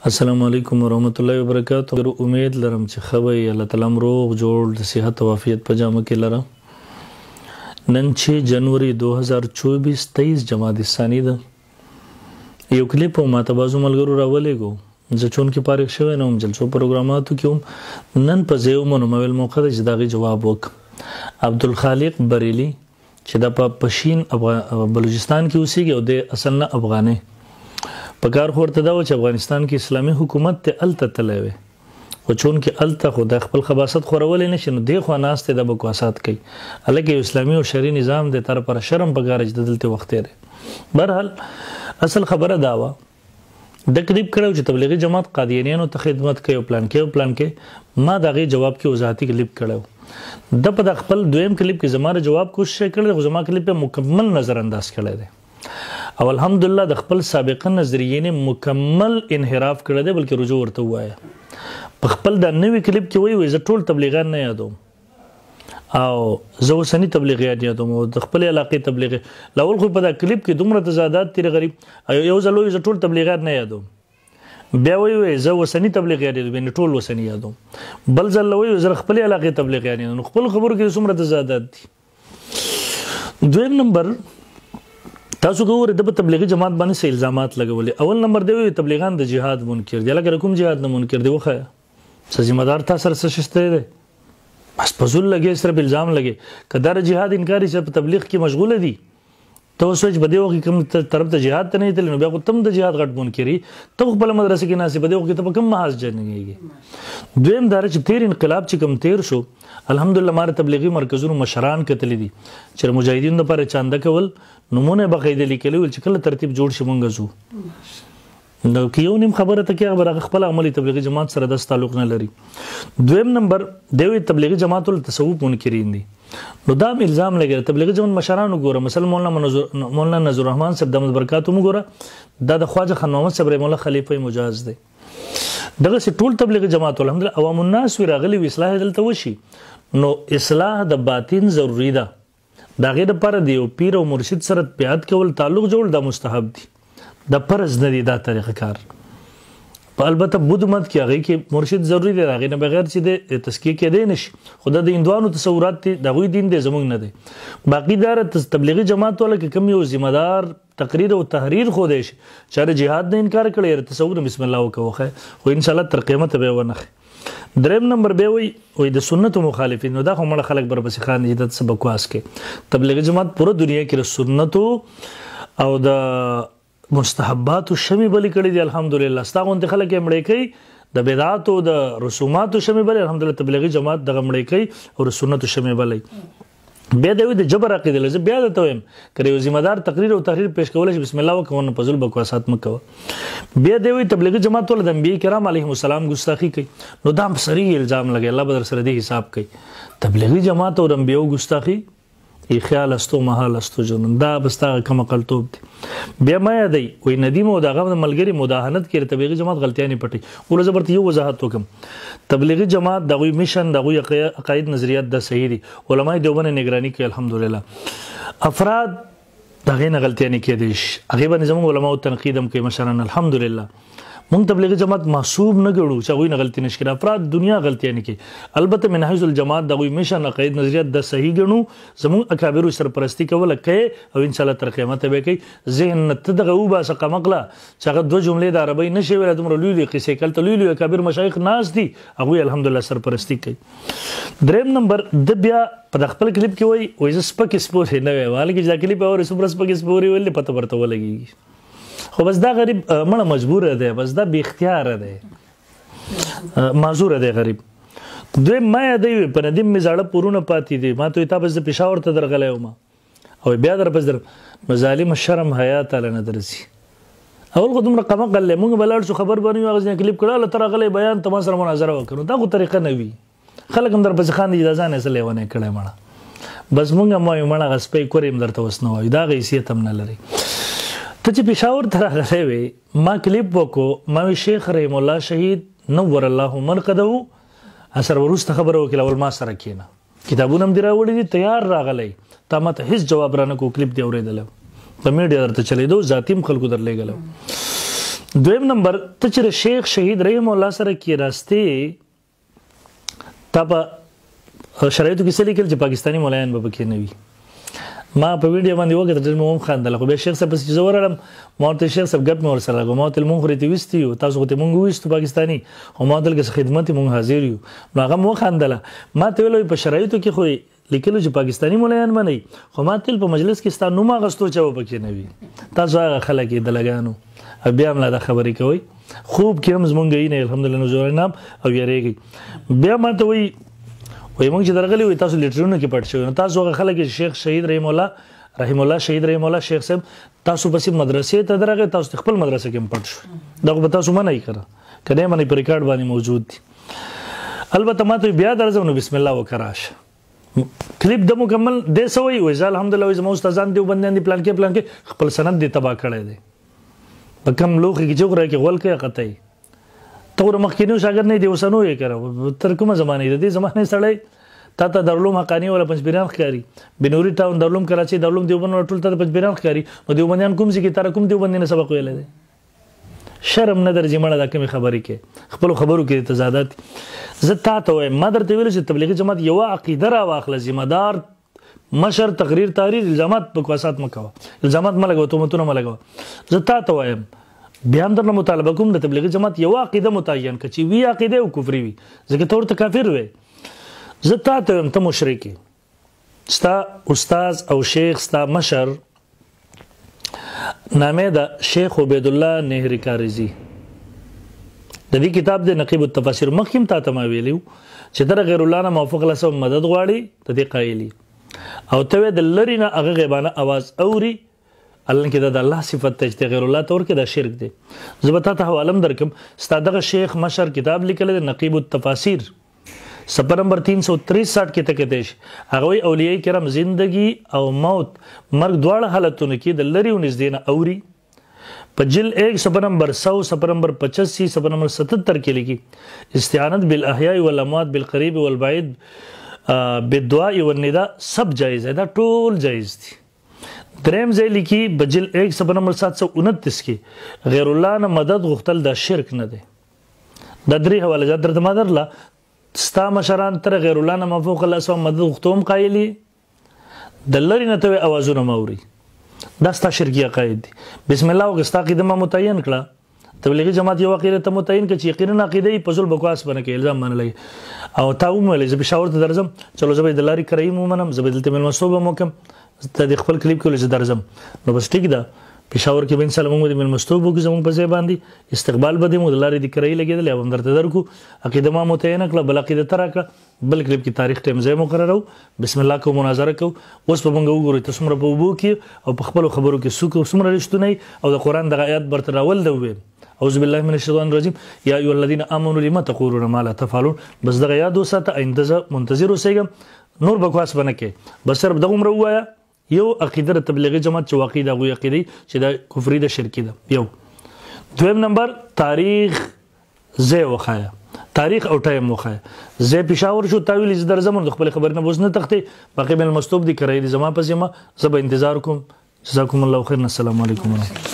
السلام علیکم ورحمۃ اللہ وبرکاتہ. امید لرم چې خوي الله تعالی روغ جوړ د صحت او عافیت په جامه کې لرم. نن 6 جنوري 2024 23 جمادی الثانی ده. یو کلیپ ما ته بازو ملګرو راولېګو زه چون کې پارک شوی نوم جلسو پروګراماتو کې نن په زیو منومل موقع د جداغي جواب وک عبدالخالق بریلی چې د پښین بلوچستان کې اوسېږي او د اصل نه افغاني پکار خورته دا و چې افغانستان کې اسلامي حکومت ته الته تللی وي خو چون کې الته خو د خپل خباست خورولې نه شي نو دی خو ناستې د بکواسات کوي هلکه اسلامي او شرعي نظام د طرف پر شرم پکار چې دلته وخت دی. بهرحال اصل خبره دا وه د کلیپ کړو چې تبلیغي جماعت قادیانیانو ته خدمت کوي او پلان کې ما د هغې جواب کې وضاحتي کلیپ کړو د په د خپل دویم کلیپ کې زما جواب کوشش کړی خو زما کلیپ مکمل نظر انداز کړی دی او الحمدلله د خپل سابقه نظریې نه مکمل انحراف کړی دی بلکې رجوع ورته ووایه په خپل د نوي کلیپ کې وایي زه ټول تبلیغیان نه یادوم او زه اوسني تبلیغیان یادوم او د خپل علاقې تبلیغ لاول خو په دا کلیپ کې دومره تضادات تیر غریب یو ځل وایي زه ټول تبلیغیان نه یادوم بیا وایي زه اوسني تبلیغیان یادوم یعنې ټول اوسني یادوم بل ځل وایي زه خپل علاقې تبلیغیان یادوم خپل خبرو کې څومره تضادات دي. دویم نمبر تاسو ګورئ د تبلیغي جماعت باندې څه الزامات لګولې اول نمبر دی تبلیغان د جهاد منکر دي لکه کوم جهاد نه منکر دی وخه څه ذمہ دار تاسو سره شسته دی بس پزول لګي صرف الزام لګي کدار جهاد انکاري چې په تبلیغ کې مشغوله دي ته سوچ بده وخت کوم طرف ته جهاد ته نه تل نو بیا تم د جهاد غټ منکري ته خپل مدرسې کې ناسي بده وخت ته کوم محاذ جنګيږي. دویم دار چې تیر انقلاب چې کوم تیر شو الحمدلله مار تبلیغي مرکزونو مشران کتل دي چې مجاهدینو لپاره چانده کول نمونه بقیده لیکلي ول چې کله ترتیب جوړ شي مونږ زو نو کیو نیم خبره ته کې خبره خپل عملی تبلیغي جماعت سره د تعلق نه لري. دویم نمبر دوی تبلیغي جماعت ول تصوف منکرین دي نو دا الزام لګي تبلیغي جماعت مشران وګوره مثلا مولانا نذر الرحمن صاحب دمت برکاتو وګوره دا د خواجه خان محمد صبر مولا خلیفہ مجاز دی دغه ټول تبلیغي جماعت الحمدلله عوام الناس وی راغلي اصلاح دلته وشي نو اصلاح د باطن ضروری ده دا غیر پر دی او پیر او مرشد سره پیاد کول تعلق جوړ د مستحب دي د فرض نه دی دا طریقه کار په البته بود مت کې هغه کې مرشد ضروری دی هغه نه بغیر چې د تزکیه کې دی نشي خدا د هندوانو تصورات دي د غوی دین دی زمونږ نه دی باقی دار تبلیغي جماعت ولا کې کم یو ذمہ دار تقریر او تحریر خو دی شي چې جهاد نه انکار کړي تصور بسم الله وکوخه خو ان شاء الله تر قیامت به ونه دریم نمبر به وي د سنت مخالفین نو دا خو مړه خلک بر بس خان دي د سبق واس کې تبلیغي جماعت پوره دنیا کې سنت او د مستحبات شمی بلی کړي دي الحمدلله ستاغون خلک مړې کوي د بدعات او د رسومات شمی بلی الحمدلله تبلیغي جماعت دغه مړې کوي او سنت شمی بلی بیا دوی د جبر عقیده لزه بیا د تویم کړي ذمہ دار تقریر او تحریر پیش کول شي بسم الله وکونه پزول بکواسات مکو بیا دوی تبلیغي جماعت ول د انبیاء کرام علیهم السلام ګستاخی کوي نو دا صریح الزام لګي الله بدر سره دی حساب کوي تبلیغي جماعت او انبیاء ګستاخی ای خیال استو محال استو جنون دا بستا کم قلتوب دی بیا ما یادی وی ندیم او دغه ملګری مداهنت کړي تبلیغي جماعت غلطیاں پټي ول زبرت یو وضاحت وکم تبلیغي جماعت دغه میشن دغه عقاید نظریات د صحیح دي علماء دیوبند نگرانی کوي الحمدلله افراد دغه نه غلطیاں کېدیش هغه باندې زموږ علماء تنقید هم کوي مشران الحمدلله مونږ تبلیغي جماعت معصوم نه ګړو چې غوی نه غلطی نشي افراد دنیا غلطیاں نه کوي البته منهج الجماعت دغه میشن عقاید نظریات د صحیح ګڼو زموږ اکابر سرپرستی کوله کوي او ان شاء الله تر قیامت به کوي ذهن ته دغه و باسه قمقله چې هغه دوه جملې د عربی نشي ویل دومره لوی قصې کله لوی اکابر مشایخ ناس دي هغه الحمدلله سرپرستی کوي. دریم نمبر د بیا په خپل کلیپ کې وای ز سپک سپور نه وی والي کې ځکه کلیپ اور سپر سپک سپوري ولې پته ورته ولګي خو بس دا غریب مړه مجبور دی بس دا بی اختیار دی معذور دی غریب. دوی ما دی په ندیم می زړه پورونه پاتې دي ما ته تاسو د پېښور ته درغلی وم او بیا در پس در مظالم شرم حیا تعالی نه درسي اول خو دومره قمقل مونږ بلاړ شو خبر باندې واغځنه کلیپ کړه تر غلی بیان تاسو سره مناظره وکړو دا خو طریقه نه وي خلک هم در پس خان دي اجازه نه سلې ونه کړه مړه بس مونږ ما یو مړه غسپې کوریم درته وسنو دا غیثیت هم نه لري ته چې پېښور ته راغلی وې ما کلیپ وکړو ما شیخ رحیم الله شهید نور الله مرقده اثر وروسته خبره وکړه اول ما سره کېنه کتابونه هم دې راوړي دي تیار راغلی تا ماته هېڅ جواب رانه کو کلیپ دې اورېدلی په میډیا درته چلېدو ذاتي هم خلکو درلېږلی دویم نمبر ته چې شیخ شهید رحیم الله سره کې راستي تا په شرایطو کې څه لیکل چې پاکستاني مولایان به پکې نه وي. ما په ویډیو باندې وکړه چې مو هم خاندل خو به شیخ صاحب چې زه ورغلم ما ورته شیخ صاحب ګپ مې ورسره لګو ما ورته مونږ خو ریتې ویستي یو تاسو خو ته مونږ ویستو پاکستاني او ما دلته خدمت مونږ حاضر یو نو هغه مو خاندله ما ته ویلو په شرایطو کې خو لیکلو چې پاکستاني مولایان باندې خو ما تل په مجلس کې ستا نوم اغستو چې و پکې نه وي تاسو هغه خلک یې د لګانو بیا هم لا د خبرې کوئ خوب کې هم زمونږ یې نه الحمدلله نزور نام او یریږي بیا ما ته وایي موږ چې درغلي وي تاسو لیټرونو کې پټ شوي نو تاسو هغه خلک شیخ شهید رحیم الله شهید رحیم الله شیخ صاحب تاسو پسې مدرسې ته درغه تاسو خپل مدرسې کې پټ شو دا به تاسو منه یې کړه کله منه په ریکارډ باندې موجود دي البته ما ته بیا درځم نو بسم الله وکراش کلیپ د مکمل د سوي وې الحمدلله زموږ استادان دی وبندان دي پلان کې خپل سند دی تبا کړی دی په کم لوخي کې جوړه کې غول کې قطعي تور مخکینو شاګرد نه دی وسنو یې کړو تر کومه زمانه دی زمانه سړی تا دارالعلوم حقانی ولا پنځبیران ښکاری بنوري ټاون دارالعلوم کراچي دارالعلوم دیوبند ټول ته پنځبیران ښکاری نو دیوبندیان کوم ځکه تر کوم دیوبند نه سبق ویل دي شرم نه درځي مړه دا کوم خبرې کې خپل خبرو کې تضادات زه تا ته وایم ما درته ویل چې تبلیغي جماعت یو عقیده را واخله ذمہ دار مشر تقریر تحریر الزامات بکواسات مکوه الزامات ملګو تهمتونه ملګو زه تا ته وایم بیا هم درنه مطالبه کوم د تبلیغي جماعت یو عقیده متعین کړي چې وی عقیده او کفر وي ځکه تور ته کافر وي زه تا ته وایم ته مشرک ستا استاد او شیخ ستا مشر نامه ده شیخ عبید الله نهری کاریزی د دې کتاب د نقیب التفاسیر مخکیم تا ته ما ویلو چې در غیر الله نه موافق لسو مدد غواړي ته دې قایلی او ته د لری نه هغه غیبانه आवाज اوري الله کې د الله صفت ته چې غیر الله تور کې دا شرک دی زبتا ته حوالم درکم ستادغه شیخ مشر کتاب لیکل د نقیب التفاسیر صفحه نمبر 363 کې ته کېدې هغه اولیاء کرام زندگی او موت مرګ دواړه حالتونه کې د لری ونږدې نه اوري په جل 1 صفحه نمبر 100 صفحه نمبر 85 صفحه نمبر 77 کې لیکي استعانت بالاحیاء والاموات بالقریب والبعید بالدعاء والنداء سب جائز ہے دا ټول جائز دي دریم ځای لیکي بجل 1 صفحه نمبر 729 کې غیر الله نه مدد غوښتل دا شرک نه دی د درې حواله ځدر د مدرله ستا مشران تر غیر الله نه مفوق الله سو مدد غوښتوم قایلی د لری نه ته اوازونه موري دا ستا شرکی عقاید دي بسم الله او ستا عقیده ما متعین کړه تبلیغی جماعت یو عقیده ته متعین کړي چې یقینا عقیده په ځل بکواس باندې کې الزام باندې لګي او تا وملې زه پېښور ته درځم چلو زه به د لاري کریم ومنم زه به دلته مل مسوبه موکم ته د خپل کلیپ کې لږ درځم نو بس ټیک ده پېښور کې به ان شاء الله موږ د مل مستوب وګ زموږ په ځای باندې استقبال بده مو د لاري د کرای لګیدل او درته درکو عقیده ما متعین کړه بل عقیده تراکه بل کلیپ کې تاریخ ټیم ځای مقررو بسم الله کو مناظره کو اوس په موږ وګورئ تاسو مر په وبو کې او په خپل خبرو کې سوق سمره رښتونه او د قران د آیات برته راول دوی اعوذ بالله من الشیطان الرجیم یا ایها الذين امنوا لما تقولون ما لا تفعلون بس دغه یاد وساته آینده منتظر اوسئ نور بکواس بنه کې بس صرف دغه عمر وایا یو عقیده تبلیغی جماعت چې واقعي دا غوي عقیده چې دا کفر ده شرکی ده یو دویم نمبر تاریخ زه وخایا تاریخ او ټایم وخایا زه پېښور شو تاویل ز در زمون خپل خبر نه بوزنه تخته باقي مل مستوب دي کرای دي زما په زما زب انتظار کوم جزاكم الله خيرا السلام عليكم ورحمه الله